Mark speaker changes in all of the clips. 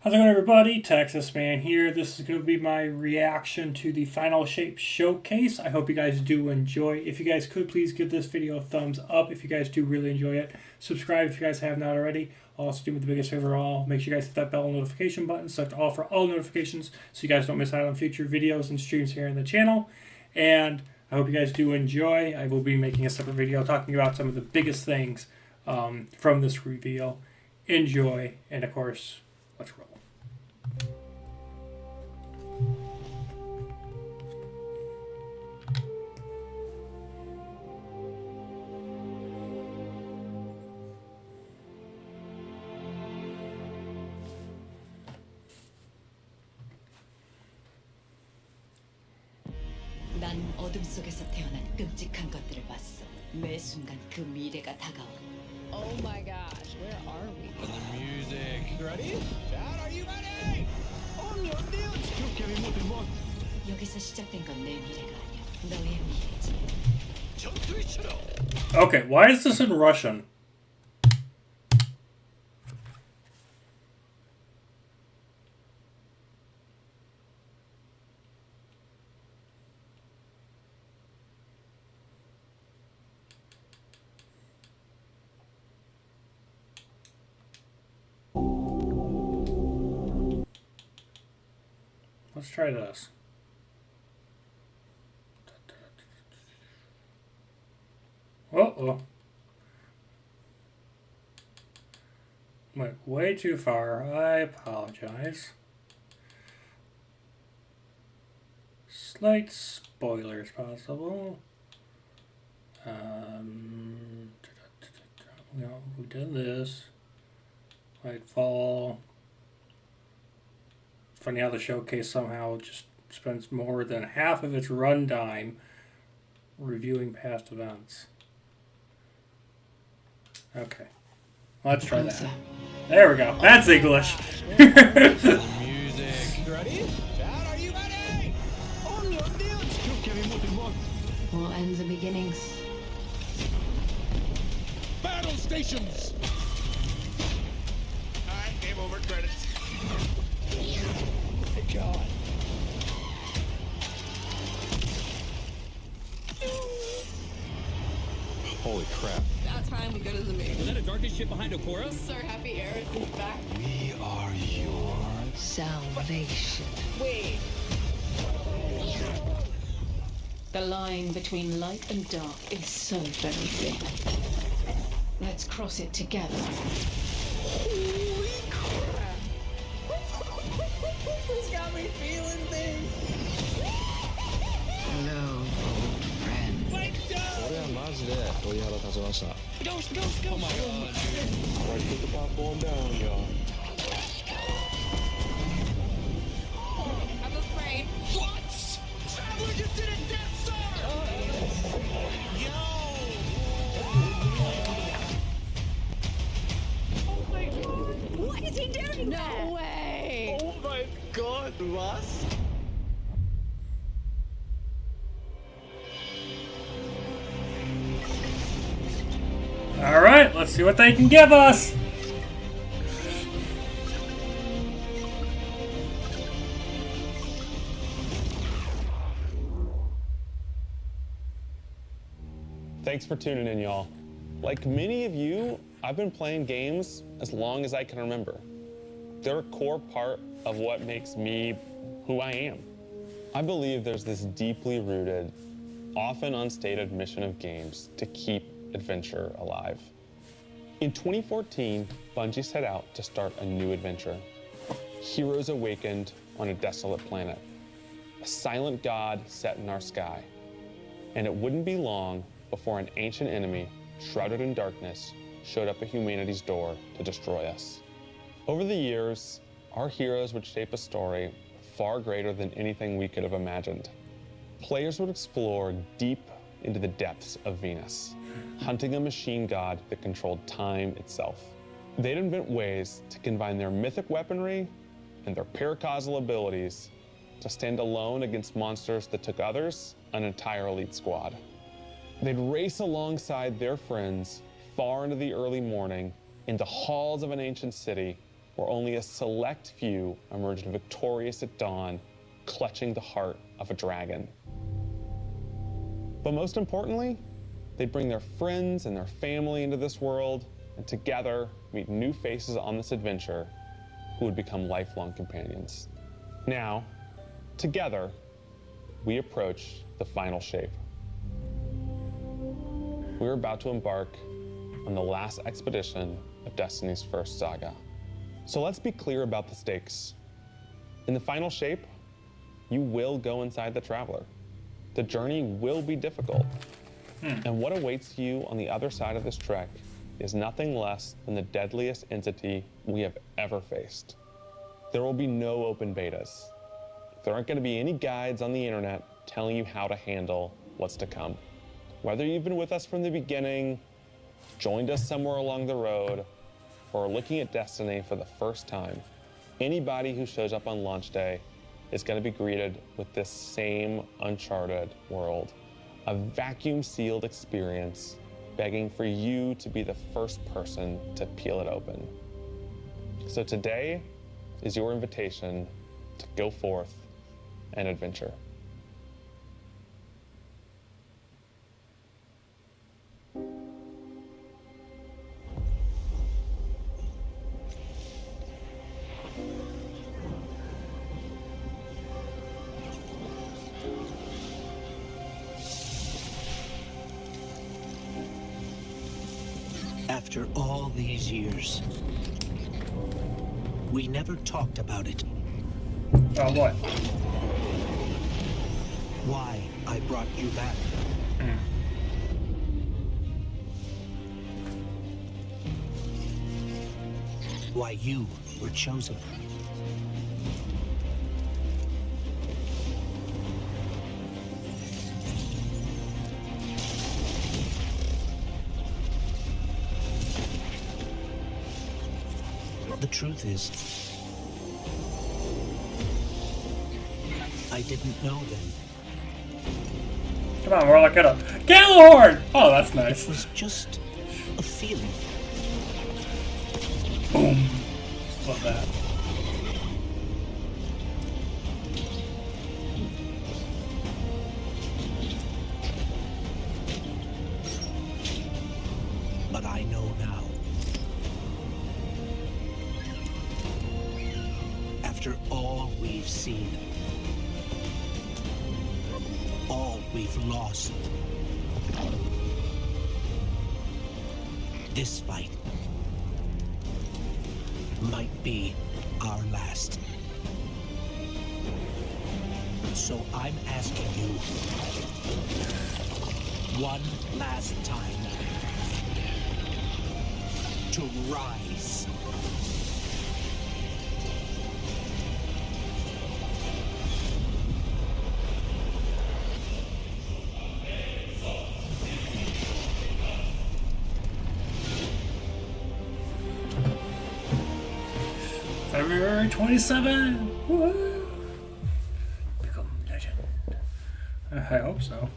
Speaker 1: How's it going, everybody? Texas Man here. This is going to be my reaction to the Final Shape Showcase. I hope you guys do enjoy. If you guys could, please give this video a thumbs up if you guys do really enjoy it. Subscribe if you guys have not already. Also, do me the biggest favor of all, make sure you guys hit that bell notification button, select all for all notifications so you guys don't miss out on future videos and streams here on the channel. And I hope you guys do enjoy. I will be making a separate video talking about some of the biggest things from this reveal. Enjoy, and of course, let's roll.
Speaker 2: 난 어둠 속에서 태어난 끔찍한 것들을 봤어. 매 순간 그 미래가 다가와.
Speaker 3: Oh my gosh, where are we?
Speaker 4: And the music.
Speaker 5: You ready? Dad, are you ready? On your deal.
Speaker 2: 여기서 시작된 건 내 미래가 아니야. 너의 미래지.
Speaker 1: Okay, why is this in Russian? Let's try this. Uh-oh. Went way too far. I apologize. Slight spoilers possible. No, we did this. Might fall. Funny how the showcase somehow just spends more than half of its runtime reviewing past events. Okay, let's try that. There we go. That's English.
Speaker 4: Music.
Speaker 5: You ready? Dad, are you ready? On your deal.
Speaker 2: All ends are beginnings.
Speaker 5: Battle stations. All right, game over. Credits. My God.
Speaker 4: Holy crap.
Speaker 3: About time we go to the moon.
Speaker 6: Is that a darkest ship behind Okura?
Speaker 3: Sir Happy Air is back.
Speaker 4: We are yours.
Speaker 2: Salvation.
Speaker 3: Wait.
Speaker 2: The line between light and dark is so very thin. Let's cross it together.
Speaker 3: Holy crap. This got me feeling things.
Speaker 2: Hello, old friend.
Speaker 3: Wake up!
Speaker 4: これはマジで鳥肌立ちました
Speaker 3: Ghost, ghost, ghost.
Speaker 4: Oh my god, dude. Alright, put the popcorn down, y'all.
Speaker 3: I'm afraid.
Speaker 5: What? Traveler just did a Death Star! Yo!
Speaker 3: Oh my god.
Speaker 7: What is he doing there?
Speaker 3: No way.
Speaker 5: Oh my God, was?
Speaker 1: All right, let's see what they can give us.
Speaker 8: Thanks for tuning in, y'all. Like many of you, I've been playing games as long as I can remember. They're a core part of what makes me who I am. I believe there's this deeply rooted, often unstated mission of games to keep adventure alive. In 2014, Bungie set out to start a new adventure. Heroes awakened on a desolate planet. A silent god set in our sky. And it wouldn't be long before an ancient enemy, shrouded in darkness, showed up at humanity's door to destroy us. Over the years, our heroes would shape a story far greater than anything we could have imagined. Players would explore deep into the depths of Venus, hunting a machine god that controlled time itself. They'd invent ways to combine their mythic weaponry and their paracausal abilities to stand alone against monsters that took others an entire elite squad. They'd race alongside their friends far into the early morning in the halls of an ancient city where only a select few emerged victorious at dawn, clutching the heart of a dragon. But most importantly, they bring their friends and their family into this world, and together meet new faces on this adventure who would become lifelong companions. Now, together, we approach the final shape. We're about to embark on the last expedition of Destiny's first saga. So let's be clear about the stakes. In the final shape, you will go inside the Traveler. The journey will be difficult. And what awaits you on the other side of this trek is nothing less than the deadliest entity we have ever faced. There will be no open betas. There aren't going to be any guides on the internet telling you how to handle what's to come. Whether you've been with us from the beginning, joined us somewhere along the road, or are looking at Destiny for the first time, anybody who shows up on launch day is going to be greeted with this same uncharted world. A vacuum-sealed experience begging for you to be the first person to peel it open. So today is your invitation to go forth and adventure.
Speaker 6: After all these years, we never talked about it.
Speaker 1: What?
Speaker 6: Why I brought you back. Why you were chosen. The truth is, I didn't know then.
Speaker 1: Come on, Warlock, get up. Gallahorn! Oh, that's nice.
Speaker 6: It was just a feeling.
Speaker 1: Boom. Love that.
Speaker 6: But I know now. After all we've seen, all we've lost, this fight might be our last. So I'm asking you one last time to rise.
Speaker 1: February 27! Woo! Become legend. I hope so.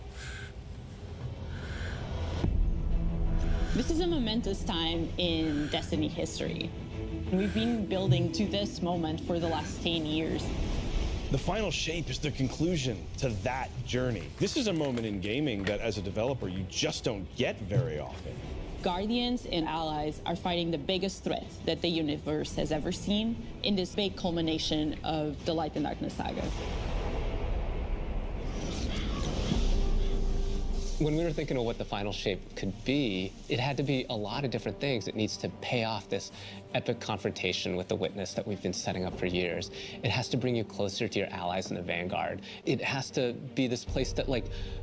Speaker 7: This is a momentous time in Destiny history. We've been building to this moment for the last 10 years.
Speaker 5: The final shape is the conclusion to that journey. This is a moment in gaming that as a developer, you just don't get very often.
Speaker 7: Guardians and allies are fighting the biggest threat that the universe has ever seen in this big culmination of the Light and Darkness saga.
Speaker 9: When we were thinking of what the final shape could be, it had to be a lot of different things. It needs to pay off this epic confrontation with the Witness that we've been setting up for years. It has to bring you closer to your allies in the Vanguard. It has to be this place that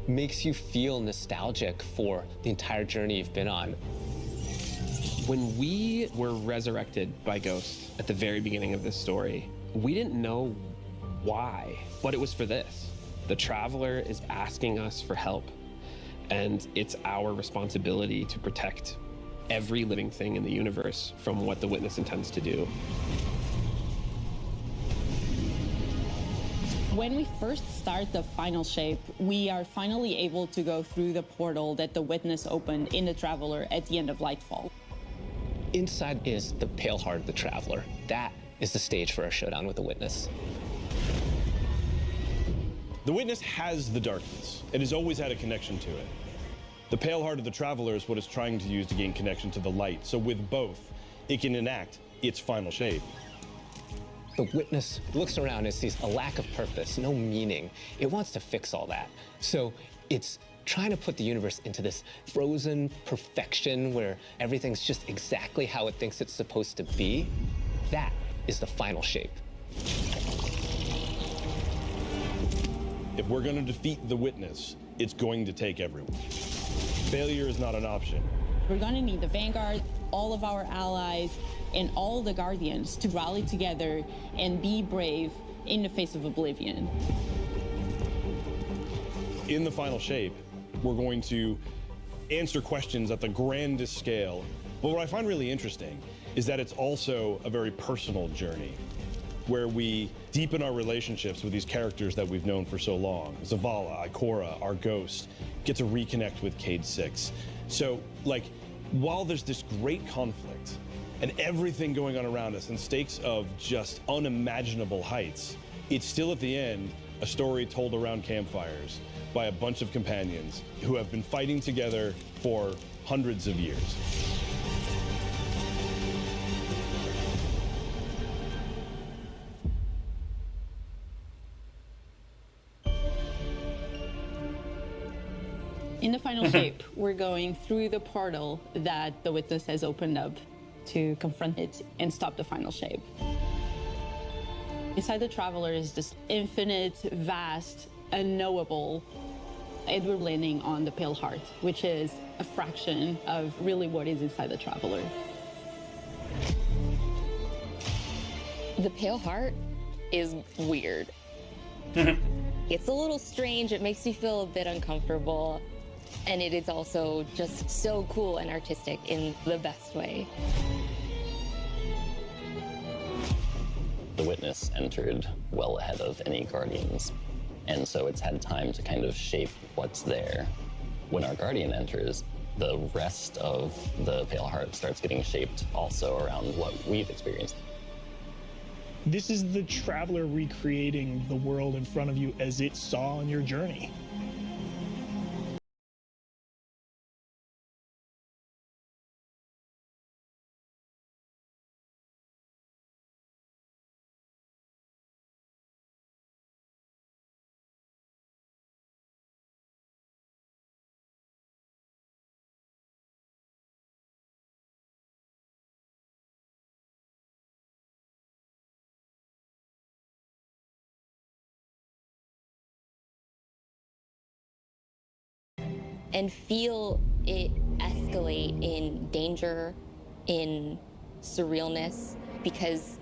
Speaker 9: makes you feel nostalgic for the entire journey you've been on.
Speaker 10: When we were resurrected by Ghost at the very beginning of this story, we didn't know why, but it was for this. The Traveler is asking us for help. And it's our responsibility to protect every living thing in the universe from what the Witness intends to do.
Speaker 7: When we first start the final shape, we are finally able to go through the portal that the Witness opened in the Traveler at the end of Lightfall.
Speaker 9: Inside is the Pale Heart of the Traveler. That is the stage for our showdown with the Witness.
Speaker 5: The Witness has the darkness. It has always had a connection to it. The Pale Heart of the Traveler is what it's trying to use to gain connection to the light. So with both, it can enact its final shape.
Speaker 9: The Witness looks around and sees a lack of purpose, no meaning. It wants to fix all that. So it's trying to put the universe into this frozen perfection where everything's just exactly how it thinks it's supposed to be. That is the final shape.
Speaker 5: If we're going to defeat the Witness, it's going to take everyone. Failure is not an option.
Speaker 7: We're gonna need the Vanguard, all of our allies, and all the Guardians to rally together and be brave in the face of Oblivion.
Speaker 5: In the final shape, we're going to answer questions at the grandest scale. But what I find really interesting is that it's also a very personal journey where we deepen our relationships with these characters that we've known for so long. Zavala, Ikora, our Ghost, get to reconnect with Cayde 6. So, like, while there's this great conflict and everything going on around us and stakes of just unimaginable heights, it's still at the end a story told around campfires by a bunch of companions who have been fighting together for hundreds of years.
Speaker 7: In the final shape, we're going through the portal that the Witness has opened up to confront it and stop the final shape. Inside the Traveler is this infinite, vast, unknowable, and we're landing on the Pale Heart, which is a fraction of really what is inside the Traveler.
Speaker 11: The Pale Heart is weird. It's a little strange. It makes you feel a bit uncomfortable. And it is also just so cool and artistic in the best way.
Speaker 12: The Witness entered well ahead of any Guardians, and so it's had time to kind of shape what's there. When our Guardian enters, the rest of the Pale Heart starts getting shaped also around what we've experienced.
Speaker 13: This is the Traveler recreating the world in front of you as it saw on your journey.
Speaker 11: And feel it escalate in danger, in surrealness, because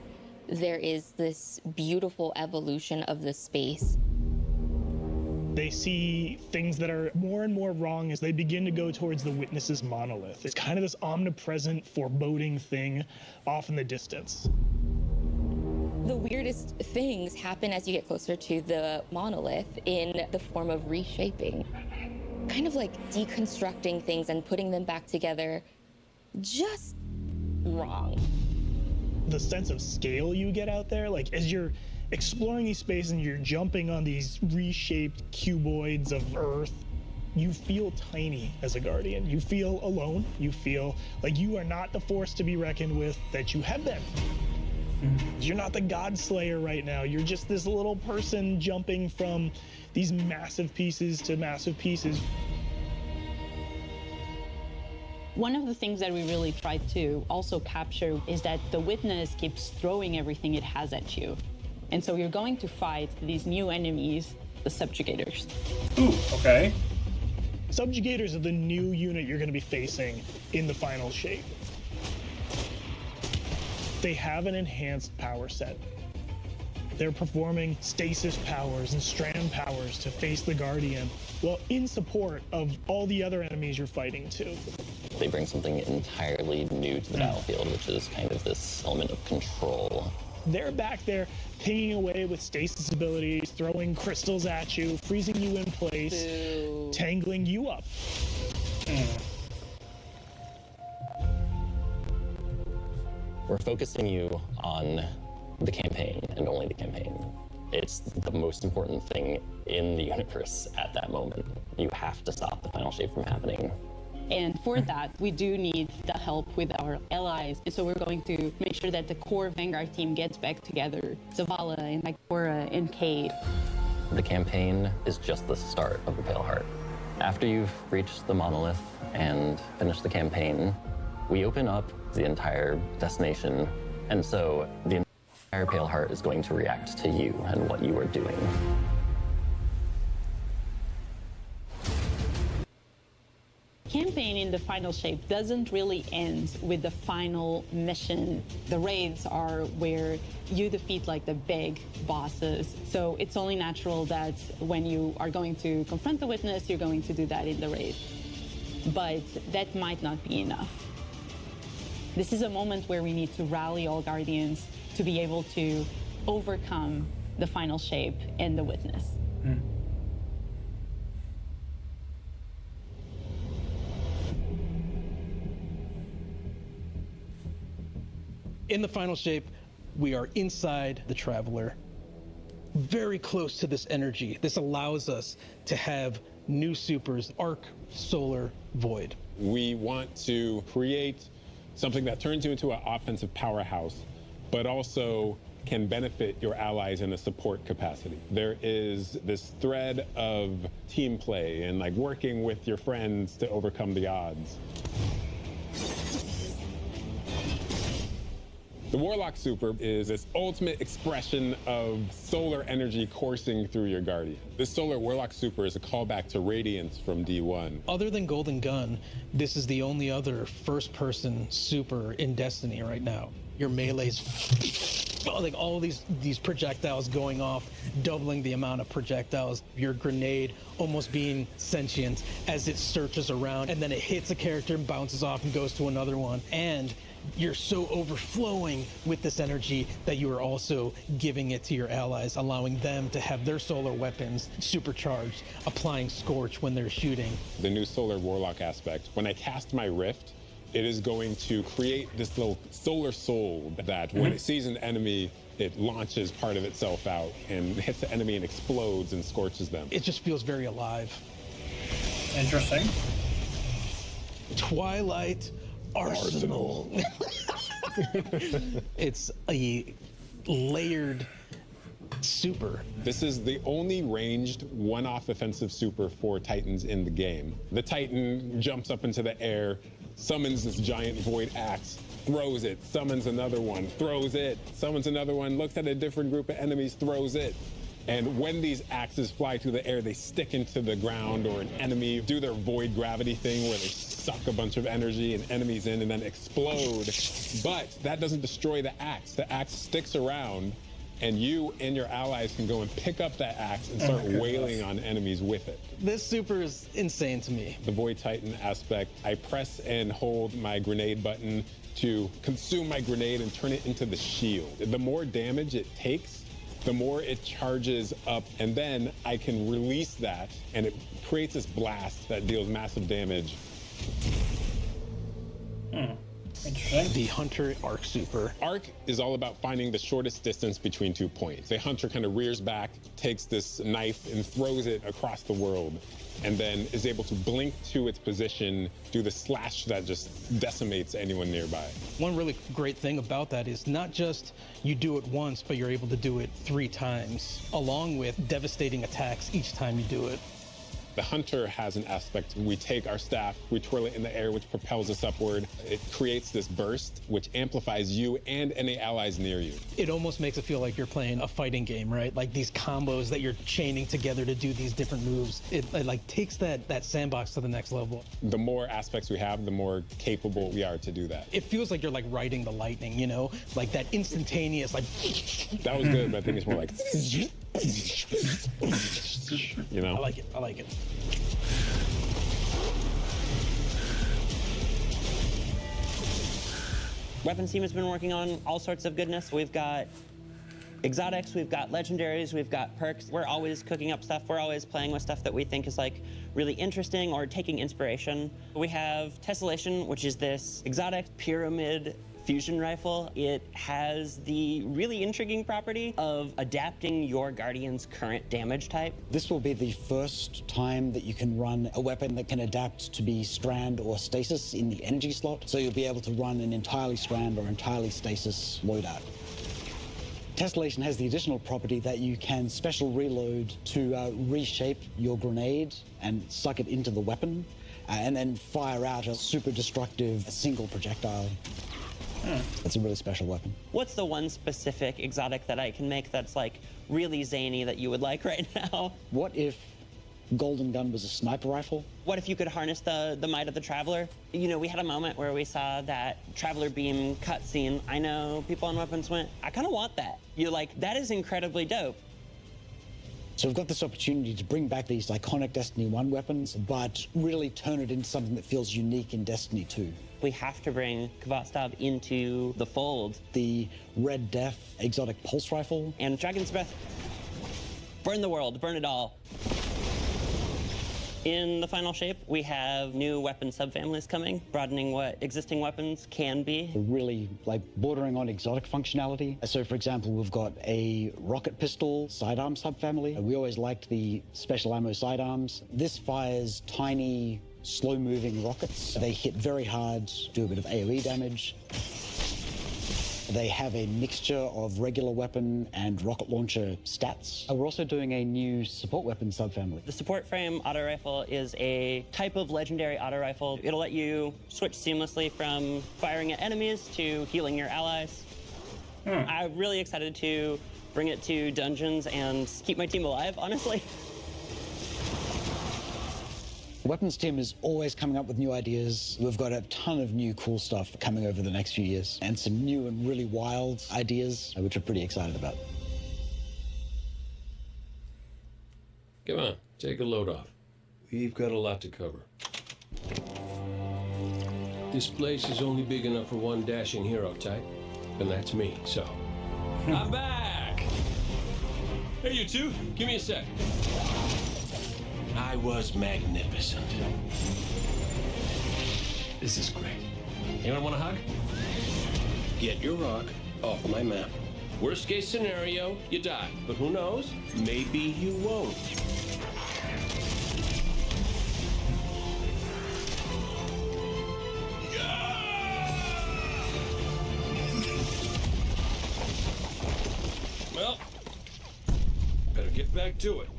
Speaker 11: there is this beautiful evolution of the space.
Speaker 13: They see things that are more and more wrong as they begin to go towards the Witness's monolith. It's kind of this omnipresent, foreboding thing off in the distance.
Speaker 11: The weirdest things happen as you get closer to the monolith in the form of reshaping. Kind of like deconstructing things and putting them back together just wrong.
Speaker 13: The sense of scale you get out there, like as you're exploring these spaces and you're jumping on these reshaped cuboids of Earth, you feel tiny as a Guardian. You feel alone. You feel like you are not the force to be reckoned with that you have been. You're not the God Slayer right now. You're just this little person jumping from these massive pieces to massive pieces.
Speaker 7: One of the things that we really try to also capture is that the Witness keeps throwing everything it has at you. And so you're going to fight these new enemies, the Subjugators.
Speaker 1: Ooh, okay.
Speaker 13: Subjugators are the new unit you're going to be facing in the final shape. They have an enhanced power set. They're performing stasis powers and strand powers to face the Guardian, well, in support of all the other enemies you're fighting too.
Speaker 12: They bring something entirely new to the battlefield, which is kind of this element of control.
Speaker 13: They're back there pinging away with stasis abilities, throwing crystals at you, freezing you in place, tangling you up.
Speaker 12: We're focusing you on the campaign and only the campaign. It's the most important thing in the universe at that moment. You have to stop the final shape from happening.
Speaker 7: And for that, we do need the help with our allies. And so we're going to make sure that the core Vanguard team gets back together. Zavala and Ikora and Cade.
Speaker 12: The campaign is just the start of the Pale Heart. After you've reached the monolith and finished the campaign, we open up the entire destination. And so the entire Pale Heart is going to react to you and what you are doing.
Speaker 7: Campaign in the final shape doesn't really end with the final mission. The raids are where you defeat like the big bosses. So it's only natural that when you are going to confront the witness, you're going to do that in the raid. But that might not be enough. This is a moment where we need to rally all Guardians to be able to overcome the final shape and the witness.
Speaker 14: In the final shape, we are inside the Traveler, very close to this energy. This allows us to have new supers, Arc, Solar, Void.
Speaker 15: We want to create something that turns you into an offensive powerhouse, but also can benefit your allies in a support capacity. There is this thread of team play and like working with your friends to overcome the odds. The Warlock Super is this ultimate expression of solar energy coursing through your Guardian. This Solar Warlock Super is a callback to Radiance from D1.
Speaker 14: Other than Golden Gun, this is the only other first-person super in Destiny right now. Your melee's like all these projectiles going off, doubling the amount of projectiles. Your grenade almost being sentient as it searches around, and then it hits a character and bounces off and goes to another one. And you're so overflowing with this energy that you are also giving it to your allies, allowing them to have their solar weapons supercharged, applying Scorch when they're shooting.
Speaker 15: The new Solar Warlock aspect, when I cast my Rift, it is going to create this little solar soul that when it sees an enemy, it launches part of itself out and hits the enemy and explodes and scorches them.
Speaker 14: It just feels very alive.
Speaker 1: Interesting.
Speaker 14: Twilight Arsenal. It's a layered super.
Speaker 15: This is the only ranged one-off offensive super for Titans in the game. The Titan jumps up into the air, summons this giant void axe, throws it, summons another one, throws it, summons another one, looks at a different group of enemies, throws it. And when these axes fly through the air, they stick into the ground or an enemy, do their void gravity thing where they suck a bunch of energy and enemies in and then explode. But that doesn't destroy the axe. The axe sticks around and you and your allies can go and pick up that axe and start wailing on enemies with it.
Speaker 14: This super is insane to me.
Speaker 15: The Void Titan aspect, I press and hold my grenade button to consume my grenade and turn it into the shield. The more damage it takes, the more it charges up, and then I can release that, and it creates this blast that deals massive damage.
Speaker 1: Interesting.
Speaker 14: The Hunter Arc Super.
Speaker 15: Arc is all about finding the shortest distance between 2 points. The Hunter kind of rears back, takes this knife and throws it across the world, and then is able to blink to its position, do the slash that just decimates anyone nearby.
Speaker 14: One really great thing about that is not just you do it once, but you're able to do it 3 times, along with devastating attacks each time you do it.
Speaker 15: The Hunter has an aspect. We take our staff, we twirl it in the air, which propels us upward. It creates this burst, which amplifies you and any allies near you.
Speaker 14: It almost makes it feel like you're playing a fighting game, right? Like these combos that you're chaining together to do these different moves. It like takes that sandbox to the next level.
Speaker 15: The more aspects we have, the more capable we are to do that.
Speaker 14: It feels like you're like riding the lightning, you know? Like that instantaneous, like...
Speaker 15: That was good, but I think it's more like... You know?
Speaker 14: I like it, I like it.
Speaker 16: Weapons team has been working on all sorts of goodness. We've got exotics, we've got legendaries, we've got perks. We're always cooking up stuff. We're always playing with stuff that we think is like really interesting or taking inspiration. We have Tessellation, which is this exotic pyramid fusion rifle. It has the really intriguing property of adapting your Guardian's current damage type.
Speaker 17: This will be the first time that you can run a weapon that can adapt to be strand or stasis in the energy slot. So you'll be able to run an entirely strand or entirely stasis loadout. Tessellation has the additional property that you can special reload to reshape your grenade and suck it into the weapon, and then fire out a super destructive single projectile. It's a really special weapon.
Speaker 16: What's the one specific exotic that I can make that's like really zany that you would like right now?
Speaker 17: What if Golden Gun was a sniper rifle?
Speaker 16: What if you could harness the might of the Traveler? You know, we had a moment where we saw that Traveler beam cutscene. I know people on Weapons went, I kind of want that. You're like, that is incredibly dope.
Speaker 17: So we've got this opportunity to bring back these iconic Destiny 1 weapons, but really turn it into something that feels unique in Destiny 2.
Speaker 16: We have to bring Khvostav into the fold.
Speaker 17: The Red Death exotic pulse rifle.
Speaker 16: And Dragon's Breath. Burn the world, burn it all. In the final shape, we have new weapon subfamilies coming, broadening what existing weapons can be.
Speaker 17: Really, like, bordering on exotic functionality. So, for example, we've got a rocket pistol sidearm subfamily. We always liked the special ammo sidearms. This fires tiny, slow-moving rockets. They hit very hard, do a bit of AoE damage. They have a mixture of regular weapon and rocket launcher stats. We're also doing a new support weapon subfamily.
Speaker 16: The support frame auto rifle is a type of legendary auto rifle. It'll let you switch seamlessly from firing at enemies to healing your allies. I'm really excited to bring it to dungeons and keep my team alive, honestly.
Speaker 17: The weapons team is always coming up with new ideas. We've got a ton of new cool stuff coming over the next few years, and some new and really wild ideas, which we're pretty excited about.
Speaker 18: Come on, take a load off. We've got a lot to cover. This place is only big enough for one dashing hero type, and that's me, so. I'm back! Hey, you two, give me a sec. I was magnificent. This is great. Anyone want a hug? Get your rock off my map. Worst case scenario, you die. But who knows? Maybe you won't. Well, better get back to it.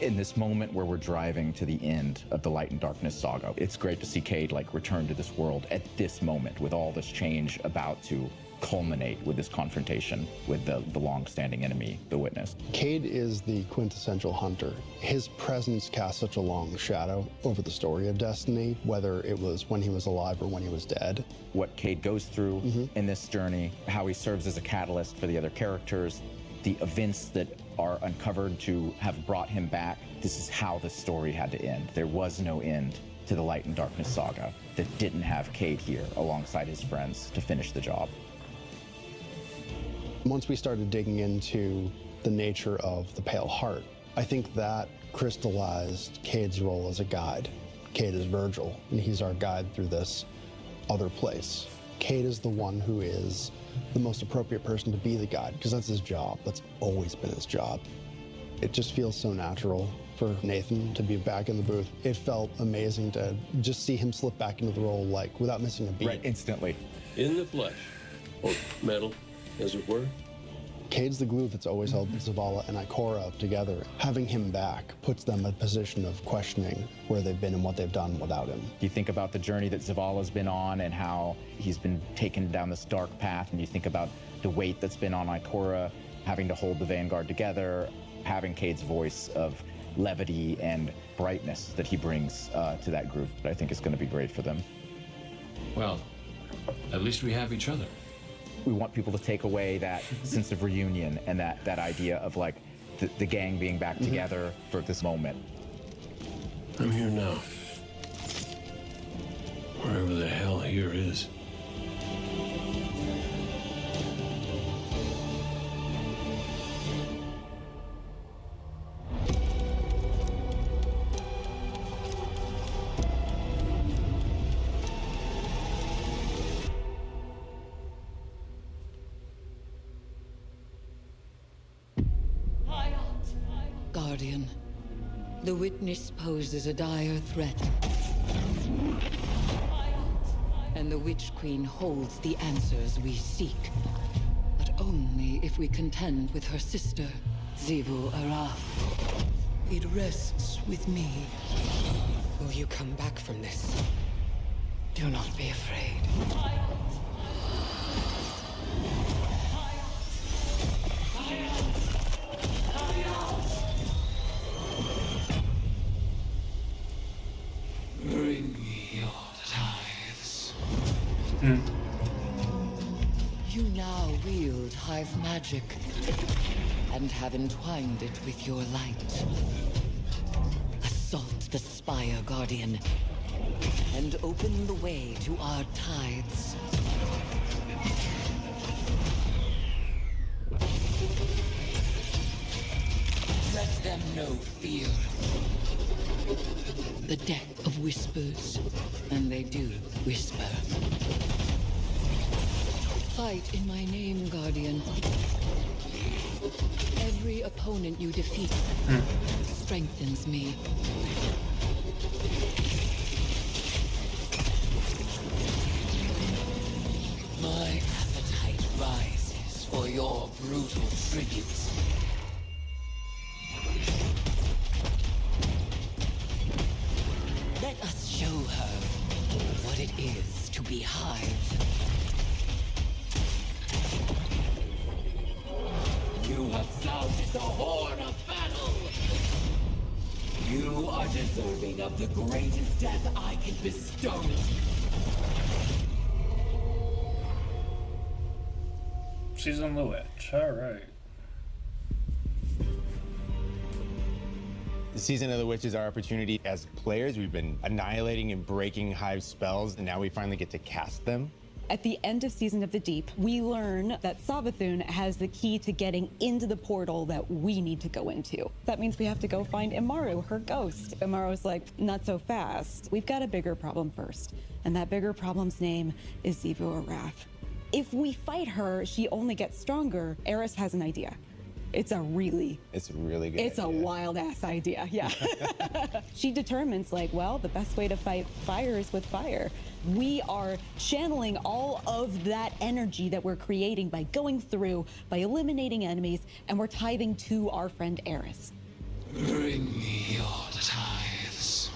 Speaker 19: In this moment where we're driving to the end of the Light and Darkness saga, it's great to see Cayde return to this world at this moment with all this change about to culminate with this confrontation with the long-standing enemy, the Witness.
Speaker 20: Cayde is the quintessential hunter. His presence casts such a long shadow over the story of Destiny, whether it was when he was alive or when he was dead.
Speaker 19: What Cayde goes through in this journey, how he serves as a catalyst for the other characters, the events that are uncovered to have brought him back. This is how the story had to end. There was no end to the Light and Darkness saga that didn't have Cayde here alongside his friends to finish the job.
Speaker 20: Once we started digging into the nature of the Pale Heart, I think that crystallized Cayde's role as a guide. Cayde is Virgil, and he's our guide through this other place. Cayde is the one who is the most appropriate person to be the guide, because that's his job. That's always been his job. It just feels so natural for Nathan to be back in the booth. It felt amazing to just see him slip back into the role, like, without missing a beat.
Speaker 19: Right, instantly.
Speaker 18: In the flesh, or metal, as it were.
Speaker 20: Cayde's the glue that's always held Zavala and Ikora together. Having him back puts them in a position of questioning where they've been and what they've done without him.
Speaker 19: You think about the journey that Zavala's been on and how he's been taken down this dark path, and you think about the weight that's been on Ikora, having to hold the Vanguard together, having Cayde's voice of levity and brightness that he brings to that group, that I think is going to be great for them.
Speaker 18: Well, at least we have each other.
Speaker 19: We want people to take away that sense of reunion and that idea of like the gang being back together for this moment.
Speaker 18: I'm here now. Wherever the hell here is.
Speaker 21: Guardian. The Witness poses a dire threat. And the Witch Queen holds the answers we seek. But only if we contend with her sister, Xivu Arath. It rests with me.
Speaker 22: Will you come back from this?
Speaker 21: Do not be afraid.
Speaker 6: Bring me your tithes.
Speaker 21: You now wield Hive magic and have entwined it with your light. Assault the Spire Guardian and open the way to our tithes. Let them know fear. The deck of whispers, and they do whisper. Fight in my name, Guardian. Every opponent you defeat strengthens me. My appetite rises for your brutal tributes. Let us show her what it is to be Hive. You have sounded the horn of battle! You are deserving of the greatest death I can bestow.
Speaker 1: Season of the Witch. Alright.
Speaker 23: The Season of the Witch is our opportunity as players. We've been annihilating and breaking Hive spells, and now we finally get to cast them.
Speaker 24: At the end of Season of the Deep, we learn that Savathun has the key to getting into the portal that we need to go into. That means we have to go find Imaru, her ghost. Imaru's like, not so fast. We've got a bigger problem first, and that bigger problem's name is Xivu Arath. If we fight her, she only gets stronger. Eris has an idea. It's a really
Speaker 23: good
Speaker 24: It's
Speaker 23: idea.
Speaker 24: a wild ass idea, yeah. She determines like, well, the best way to fight fire is with fire. We are channeling all of that energy that we're creating by going through, by eliminating enemies, and we're tithing to our friend Eris.
Speaker 6: Bring me your tithes.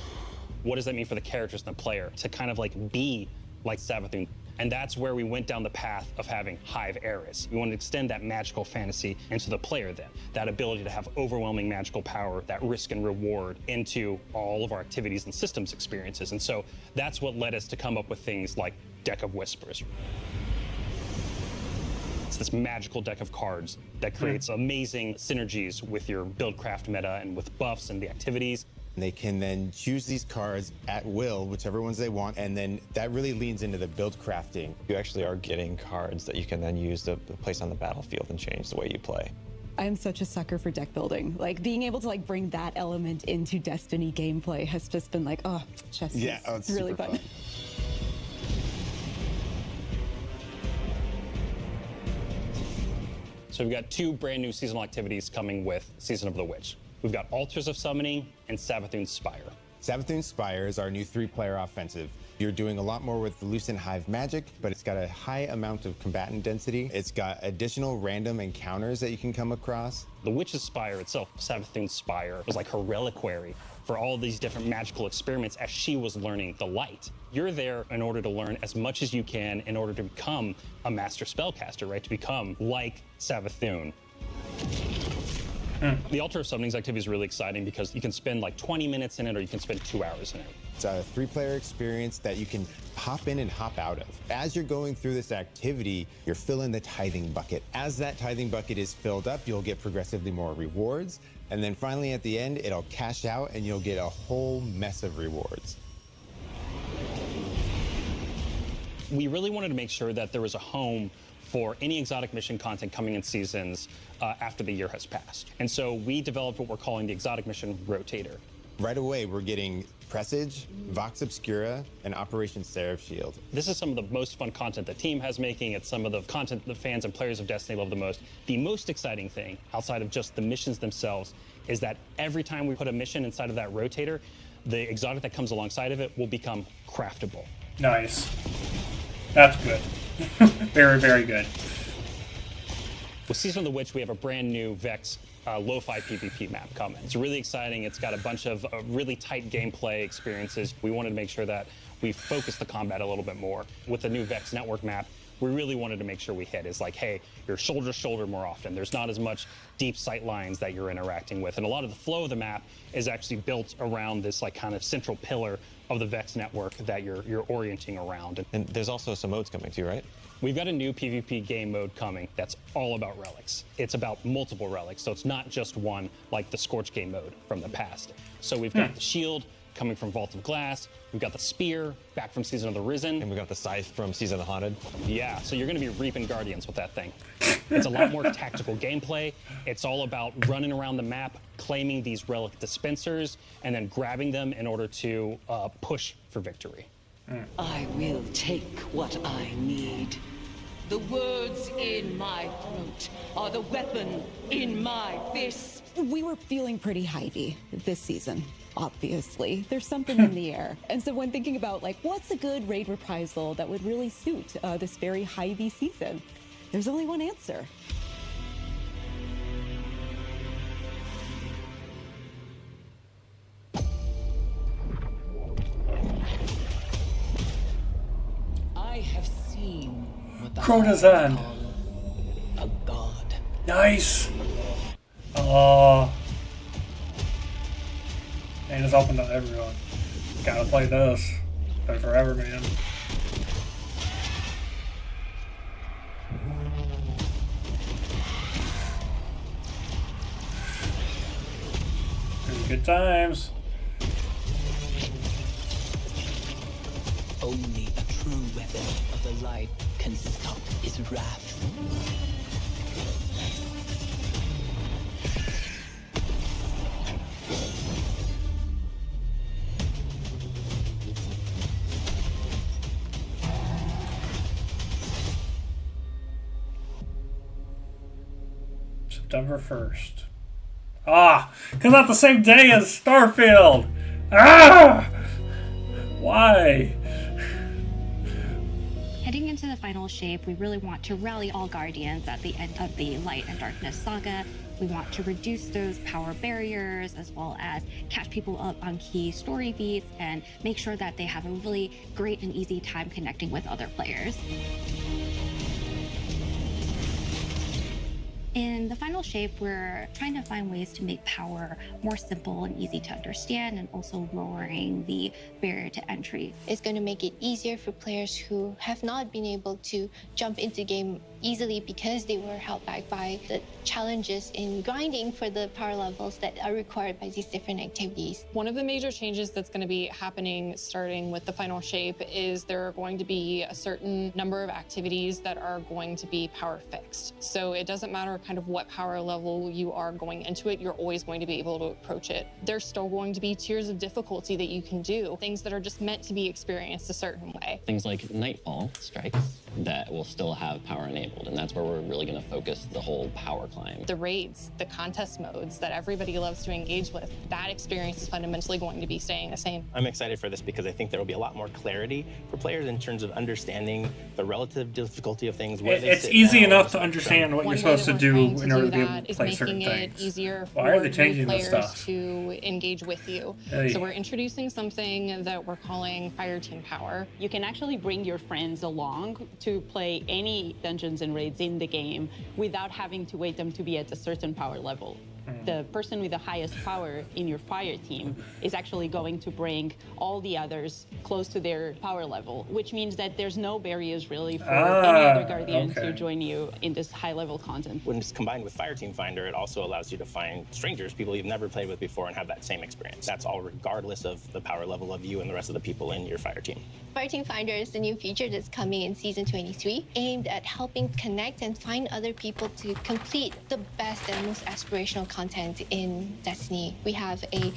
Speaker 8: What does that mean for the characters and the player to kind of like be like Savathun? And that's where we went down the path of having Hive Eris. We wanted to extend that magical fantasy into the player then. That ability to have overwhelming magical power, that risk and reward into all of our activities and systems experiences. And so that's what led us to come up with things like Deck of Whispers. It's this magical deck of cards that creates amazing synergies with your buildcraft meta and with buffs and the activities.
Speaker 23: They can then choose these cards at will, whichever ones they want, and then that really leans into the build crafting.
Speaker 4: You actually are getting cards that you can then use to place on the battlefield and change the way you play.
Speaker 24: I'm such a sucker for deck building. Like being able to like bring that element into Destiny gameplay has just been like, oh, chess
Speaker 23: it's
Speaker 24: really
Speaker 23: super
Speaker 24: fun.
Speaker 8: So we've got two brand new seasonal activities coming with Season of the Witch. We've got Altars of Summoning and Savathun's Spire.
Speaker 23: Savathun's Spire is our new 3-player offensive. You're doing a lot more with the Lucent Hive magic, but it's got a high amount of combatant density. It's got additional random encounters that you can come across.
Speaker 8: The Witch's Spire itself, Savathun's Spire, was like her reliquary for all these different magical experiments as she was learning the light. You're there in order to learn as much as you can in order to become a master spellcaster, right? To become like Savathun. The Altar of Summonings activity is really exciting because you can spend like 20 minutes in it or you can spend 2 hours in it.
Speaker 23: It's a 3-player experience that you can hop in and hop out of. As you're going through this activity, you're filling the tithing bucket. As that tithing bucket is filled up, you'll get progressively more rewards. And then finally at the end, it'll cash out and you'll get a whole mess of rewards.
Speaker 8: We really wanted to make sure that there was a home for any exotic mission content coming in seasons after the year has passed. And so we developed what we're calling the Exotic Mission Rotator.
Speaker 23: Right away, we're getting Presage, Vox Obscura, and Operation Seraph Shield.
Speaker 2: This is some of the most fun content the team has making. It's some of the content the fans and players of Destiny love the most. The most exciting thing, outside of just the missions themselves, is that every time we put a mission inside of that rotator, the exotic that comes alongside of it will become craftable.
Speaker 1: Nice. That's good. Very, very good.
Speaker 2: With Season of the Witch, we have a brand new Vex lo-fi PvP map coming. It's really exciting. It's got a bunch of really tight gameplay experiences. We wanted to make sure that we focus the combat a little bit more. With the new Vex network map, we really wanted to make sure we hit is like, hey, you're shoulder to shoulder more often. There's not as much deep sight lines that you're interacting with. And a lot of the flow of the map is actually built around this like kind of central pillar of the Vex network that you're orienting around.
Speaker 4: And there's also some modes coming too, right?
Speaker 2: We've got a new PvP game mode coming that's all about relics. It's about multiple relics, so it's not just one like the Scorch game mode from the past. So we've got the shield coming from Vault of Glass. We've got the spear back from Season of the Risen.
Speaker 4: And we got the scythe from Season of the Haunted.
Speaker 2: Yeah, so you're going to be reaping Guardians with that thing. It's a lot more tactical gameplay. It's all about running around the map, claiming these relic dispensers, and then grabbing them in order to push for victory.
Speaker 21: I will take what I need. The words in my throat are the weapon in my fist.
Speaker 24: We were feeling pretty Hy-Vee this season, obviously. There's something in the air. And so when thinking about like, what's a good raid reprisal that would really suit this very Hy-Vee season, there's only one answer.
Speaker 21: I have seen what the
Speaker 1: Crota's End.
Speaker 21: a god.
Speaker 1: Nice. Oh. And it's open to everyone. Gotta play this. Been forever, man. Good times.
Speaker 21: Only a true weapon of the light can stop his wrath.
Speaker 1: September 1st. Ah! Because that's the same day as Starfield! Ah! Why?
Speaker 3: Heading into the final shape, we really want to rally all Guardians at the end of the Light and Darkness saga. We want to reduce those power barriers as well as catch people up on key story beats and make sure that they have a really great and easy time connecting with other players. In the final shape, we're trying to find ways to make power more simple and easy to understand, and also lowering the barrier to entry.
Speaker 9: It's going to make it easier for players who have not been able to jump into game easily because they were held back by the challenges in grinding for the power levels that are required by these different activities.
Speaker 10: One of the major changes that's going to be happening starting with the final shape is there are going to be a certain number of activities that are going to be power fixed. So it doesn't matter kind of what power level you are going into it, you're always going to be able to approach it. There's still going to be tiers of difficulty that you can do, things that are just meant to be experienced a certain way.
Speaker 12: Things like Nightfall strikes that will still have power enabled, and that's where we're really going to focus the whole power climb.
Speaker 10: The raids, the contest modes that everybody loves to engage with, that experience is fundamentally going to be staying the same.
Speaker 25: I'm excited for this because I think there will be a lot more clarity for players in terms of understanding the relative difficulty of things.
Speaker 1: It's easy enough to understand what you're supposed to do in order to be able to play certain things.
Speaker 10: It easier
Speaker 1: Why are
Speaker 10: for
Speaker 1: they
Speaker 10: new
Speaker 1: changing this
Speaker 10: players
Speaker 1: stuff?
Speaker 10: to engage with you.
Speaker 1: Hey.
Speaker 10: So we're introducing something that we're calling Fire Team Power.
Speaker 7: You can actually bring your friends along to play any dungeons and raids in the game without having to wait them to be at a certain power level. The person with the highest power in your fire team is actually going to bring all the others close to their power level, which means that there's no barriers really for any other Guardians to join you in this high-level content.
Speaker 25: When it's combined with Fireteam Finder, it also allows you to find strangers, people you've never played with before, and have that same experience. That's all regardless of the power level of you and the rest of the people in your fire team.
Speaker 9: Fireteam Finder is the new feature that's coming in Season 23, aimed at helping connect and find other people to complete the best and most aspirational content in Destiny. We have a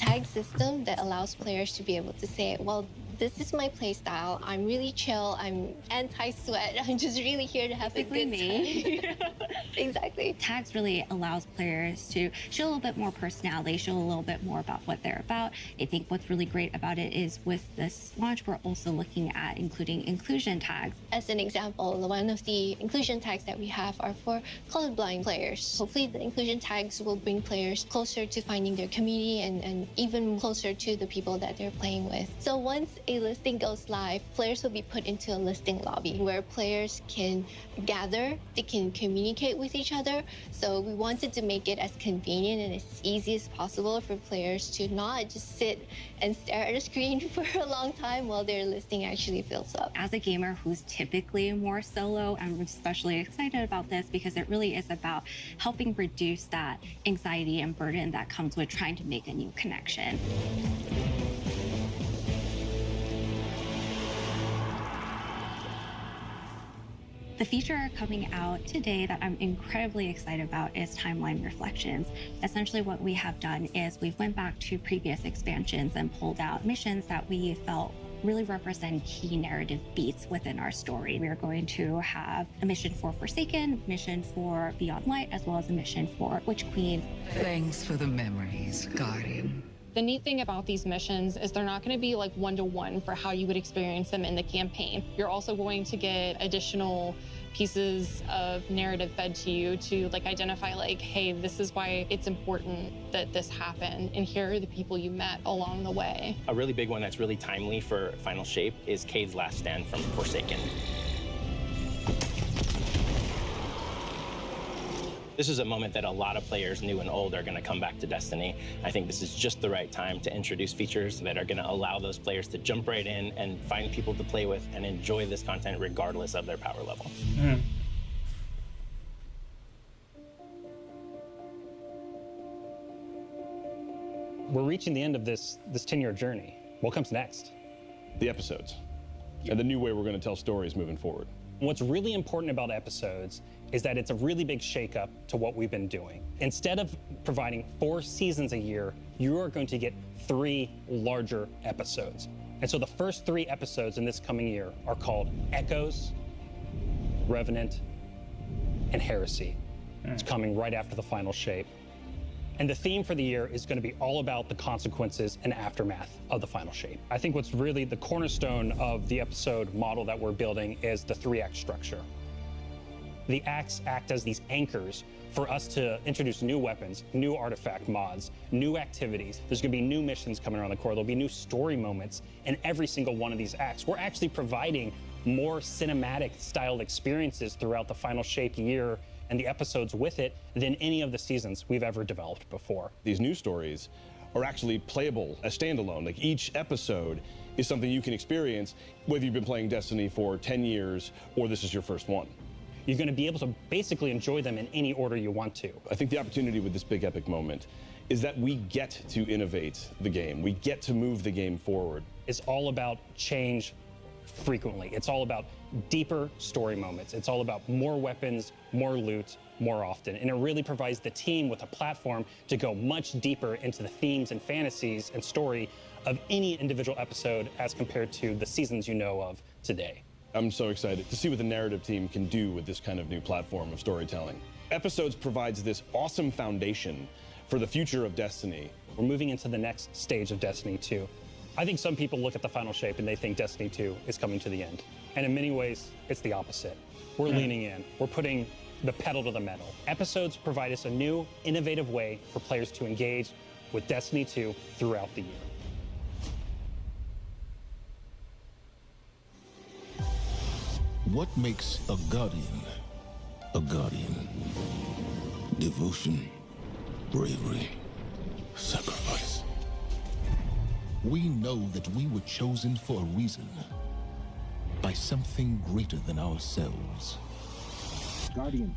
Speaker 9: tag system that allows players to be able to say, well, this is my play style. I'm really chill. I'm anti-sweat. I'm just really here to have
Speaker 3: Basically
Speaker 9: a good time. Exactly.
Speaker 3: Tags really allows players to show a little bit more personality, show a little bit more about what they're about. I think what's really great about it is with this launch, we're also looking at including inclusion tags.
Speaker 9: As an example, one of the inclusion tags that we have are for colorblind players. Hopefully the inclusion tags will bring players closer to finding their community and even closer to the people that they're playing with. So once a listing goes live, players will be put into a listing lobby where players can gather, they can communicate with each other. So we wanted to make it as convenient and as easy as possible for players to not just sit and stare at a screen for a long time while their listing actually fills up.
Speaker 3: As a gamer who's typically more solo, I'm especially excited about this because it really is about helping reduce that anxiety and burden that comes with trying to make a new connection. The feature coming out today that I'm incredibly excited about is Timeline Reflections. Essentially what we have done is we've went back to previous expansions and pulled out missions that we felt really represent key narrative beats within our story. We are going to have a mission for Forsaken, mission for Beyond Light, as well as a mission for Witch Queen.
Speaker 22: Thanks for the memories, Guardian.
Speaker 10: The neat thing about these missions is they're not going to be like one-to-one for how you would experience them in the campaign. You're also going to get additional pieces of narrative fed to you to like identify like, hey, this is why it's important that this happened, and here are the people you met along the way.
Speaker 25: A really big one that's really timely for Final Shape is Cayde's last stand from Forsaken. This is a moment that a lot of players, new and old, are going to come back to Destiny. I think this is just the right time to introduce features that are going to allow those players to jump right in and find people to play with and enjoy this content regardless of their power level.
Speaker 2: We're reaching the end of this 10-year journey. What comes next?
Speaker 5: The episodes. And the new way we're going to tell stories moving forward.
Speaker 2: What's really important about episodes is that it's a really big shakeup to what we've been doing. Instead of providing 4 seasons a year, you are going to get 3 larger episodes. And so the first 3 episodes in this coming year are called Echoes, Revenant, and Heresy. It's coming right after the Final Shape. And the theme for the year is going to be all about the consequences and aftermath of the Final Shape. I think what's really the cornerstone of the episode model that we're building is the 3-act structure. The acts act as these anchors for us to introduce new weapons, new artifact mods, new activities. There's going to be new missions coming around the core. There'll be new story moments in every single one of these acts. We're actually providing more cinematic styled experiences throughout the Final Shape year and the episodes with it than any of the seasons we've ever developed before.
Speaker 5: These new stories are actually playable as standalone. Like each episode is something you can experience, whether you've been playing Destiny for 10 years or this is your first one.
Speaker 2: You're going to be able to basically enjoy them in any order you want to.
Speaker 5: I think the opportunity with this big epic moment is that we get to innovate the game. We get to move the game forward.
Speaker 2: It's all about change frequently. It's all about deeper story moments. It's all about more weapons, more loot, more often. And it really provides the team with a platform to go much deeper into the themes and fantasies and story of any individual episode as compared to the seasons you know of today.
Speaker 5: I'm so excited to see what the narrative team can do with this kind of new platform of storytelling. Episodes provides this awesome foundation for the future of Destiny.
Speaker 2: We're moving into the next stage of Destiny 2. I think some people look at the Final Shape and they think Destiny 2 is coming to the end. And in many ways, it's the opposite. We're leaning in. We're putting the pedal to the metal. Episodes provide us a new, innovative way for players to engage with Destiny 2 throughout the year.
Speaker 11: What makes a Guardian a Guardian? Devotion, bravery, sacrifice. We know that we were chosen for a reason, by something greater than ourselves.
Speaker 13: Guardian.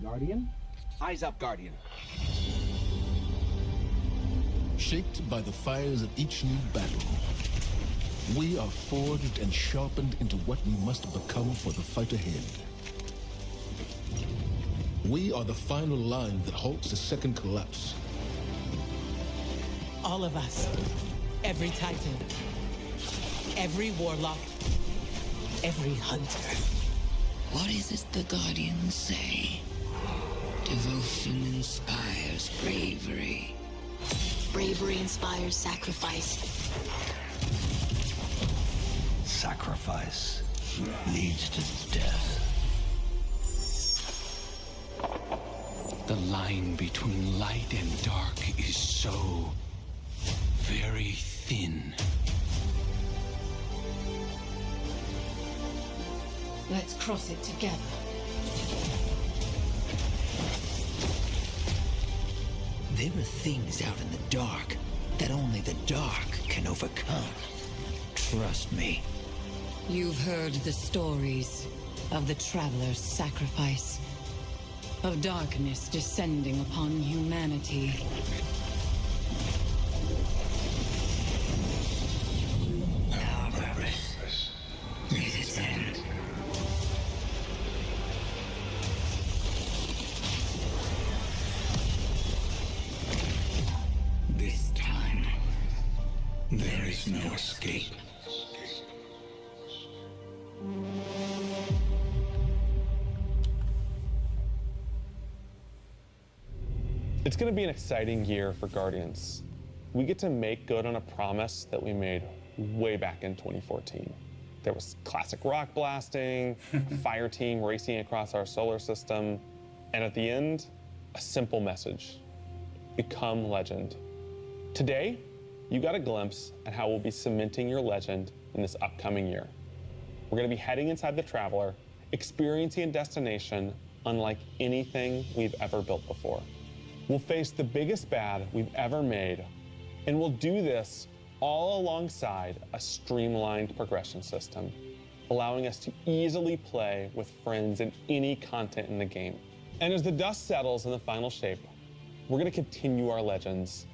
Speaker 13: Guardian? Eyes up, Guardian.
Speaker 11: Shaped by the fires of each new battle, we are forged and sharpened into what we must become for the fight ahead. We are the final line that halts the second collapse.
Speaker 14: All of us. Every Titan. Every Warlock. Every Hunter.
Speaker 22: What is it the Guardians say? Devotion inspires bravery.
Speaker 15: Bravery inspires sacrifice.
Speaker 6: Sacrifice leads to death. The line between light and dark is so very thin.
Speaker 21: Let's cross it together.
Speaker 6: There are things out in the dark that only the dark can overcome. Trust me.
Speaker 21: You've heard the stories of the Traveler's sacrifice, of darkness descending upon humanity.
Speaker 6: Our purpose is its end. This time, there is no escape.
Speaker 8: It's going to be an exciting year for Guardians. We get to make good on a promise that we made way back in 2014. There was classic rock blasting, a fire team racing across our solar system, and at the end, a simple message: become legend. Today, you got a glimpse at how we'll be cementing your legend in this upcoming year. We're going to be heading inside the Traveler, experiencing a destination unlike anything we've ever built before. We'll face the biggest bad we've ever made, and we'll do this all alongside a streamlined progression system, allowing us to easily play with friends in any content in the game. And as the dust settles in the final shape, we're going to continue our legends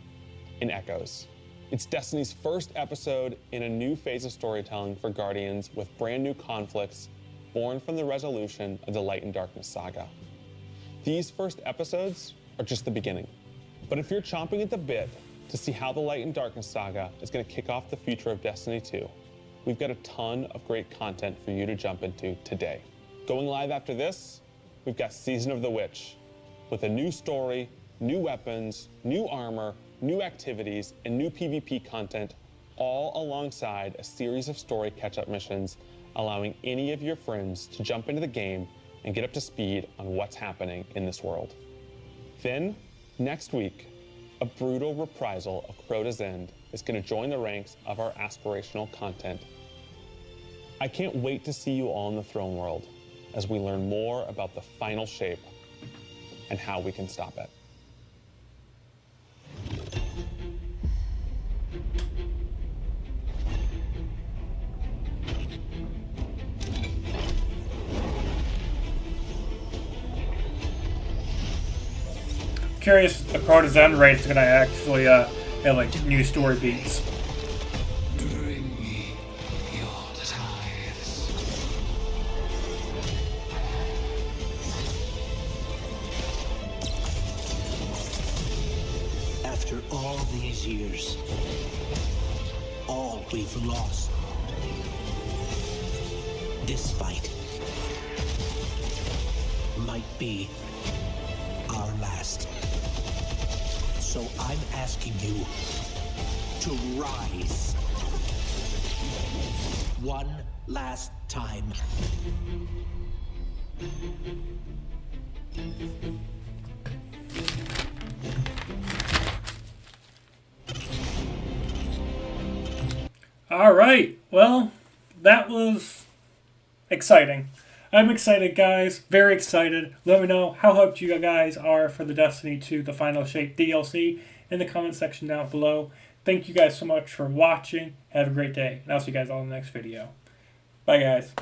Speaker 8: in Echoes. It's Destiny's first episode in a new phase of storytelling for Guardians, with brand new conflicts born from the resolution of the Light and Darkness saga. These first episodes are just the beginning. But if you're chomping at the bit to see how the Light and Darkness saga is going to kick off the future of Destiny 2, we've got a ton of great content for you to jump into today. Going live after this, we've got Season of the Witch, with a new story, new weapons, new armor, new activities, and new PvP content, all alongside a series of story catch-up missions, allowing any of your friends to jump into the game and get up to speed on what's happening in this world. Then, next week, a brutal reprisal of Crota's End is going to join the ranks of our aspirational content. I can't wait to see you all in the Throne World as we learn more about the final shape and how we can stop it.
Speaker 1: Curious if the Crota's End raid is going to actually have like new story beats.
Speaker 6: Bring me your tithes.
Speaker 13: After all these years, all we've lost, this fight might be our last. So I'm asking you to rise one last time.
Speaker 1: All right, well, that was exciting. I'm excited, guys. Very excited. Let me know how hyped you guys are for the Destiny 2 The Final Shape DLC in the comment section down below. Thank you guys so much for watching. Have a great day. And I'll see you guys all in the next video. Bye, guys.